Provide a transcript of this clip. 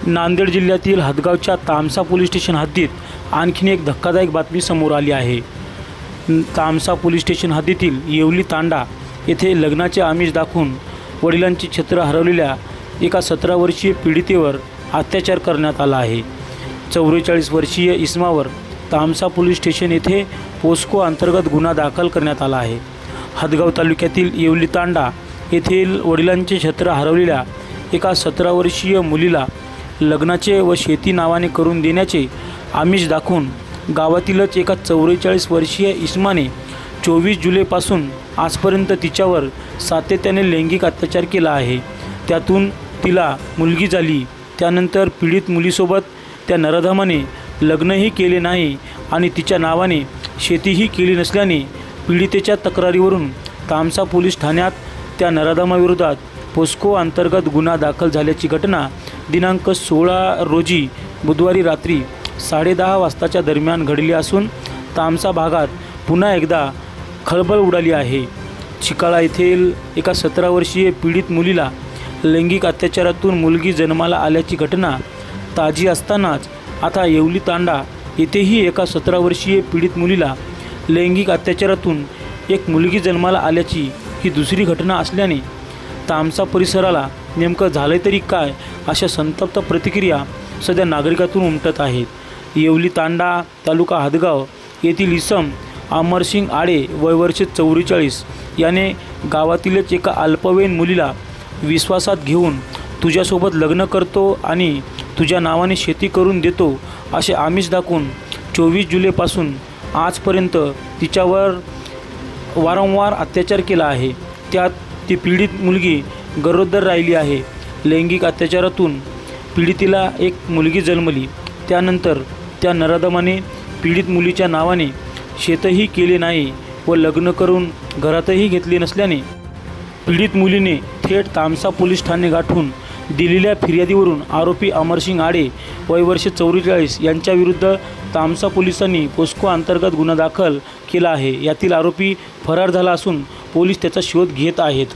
नांदेड जिल्ह्यातील हदगावच्या तामसा police station हद्दीत आणखीन एक धक्कादायक बातमी समोर आली आहे। तामसा पोलीस स्टेशन हद्दीतील येवली तांडा येथे लग्नाचे आमिष दाखवून वडिलांची छत्र हरवलेल्या एका 17 वर्षीय पीडितेवर अत्याचार करण्यात आला आहे। 44 वर्षीय इसमावर तामसा पोलीस स्टेशन येथे पोस्को अंतर्गत गुन्हा दाखल करण्यात आला आहे। हदगाव तालुक्यातील येवली तांडा येथील वडिलांचे छत्र हरवलेल्या एका 17 वर्षीय मुलीला लग्नाचे व शेती नावाने करून देण्याचे आमिष दाखवून गावातीलच एका 44 वर्षीय इसमाने 24 जुलैपासून आजपर्यंत तिच्यावर सातत्याने लैंगिक अत्याचार केला आहे। त्यातून तिला मुलगी झाली। त्यानंतर पीडित मुलीसोबत त्या नराधमाने लग्नही केले नाही आणि तिच्या नावाने शेतीही केली नसल्याने पीडितेच्या तक्रारीवरून तामसा पोलीस ठाण्यात त्या नराधमाविरोधात पोस्को अंतर्गत गुन्हा दाखल झाल्याची घटना दिनांक 16 रोजी बुधवारी रात्री 10:30 वाजताच्या दरम्यान घडली असून तामसा भागात पुन्हा एकदा खळबळ उडाली आहे। चिकाळा येथील एका 17 वर्षीय पीडित मुलीला लैंगिक अत्याचारातून मुलगी जन्माला आल्याची घटना ताजी असतानाच आता येवली तांडा येथेही एका 17 वर्षीय पीडित मुलीला लैंगिक अत्याचारातून एक मुलगी जन्माला आल्याची ही दुसरी घटना असल्याने तामसा परिसराला नेमकं झालं तरी काय अशा संतप्त प्रतिक्रिया सध्या नागरिकातून उमटत आहेत। येवली तांडा तालुका हदगाव येथील इसम अमरसिंग आडे वय वर्ष 44 याने गावातीलच एका अल्पवयीन मुलीला विश्वासात घेऊन तुझ्यासोबत लग्न करतो आणि तुझ्या नावाने शेती करून देतो असे आमिष दाखवून 24 जुलैपासून आजपर्यंत तिच्यावर वारंवार अत्याचार केला आहे। त्यात ती पीडित मुलगी गरोदर राहिली आहे। लैंगिक अत्याचारातून पीडितीला एक मुलगी जन्मली। त्यानंतर त्या नराधमाने पीडित मुलीच्या नावाने शेतही केले नाही व लग्न करून घरातही घेतले नसल्याने पीडित मुलीने थेट तामसा पोलीस ठाणे गाठून दिलेल्या फिर्यादीवरून आरोपी अमरसिंग आडे वय वर्ष 44 यांच्याविरुद्ध तामसा पोलिसांनी पोस्को अंतर्गत गुन्हा दाखल केला आहे। यातील आरोपी फरार झाला असून पोलीस त्याचा शोध घेत आहेत।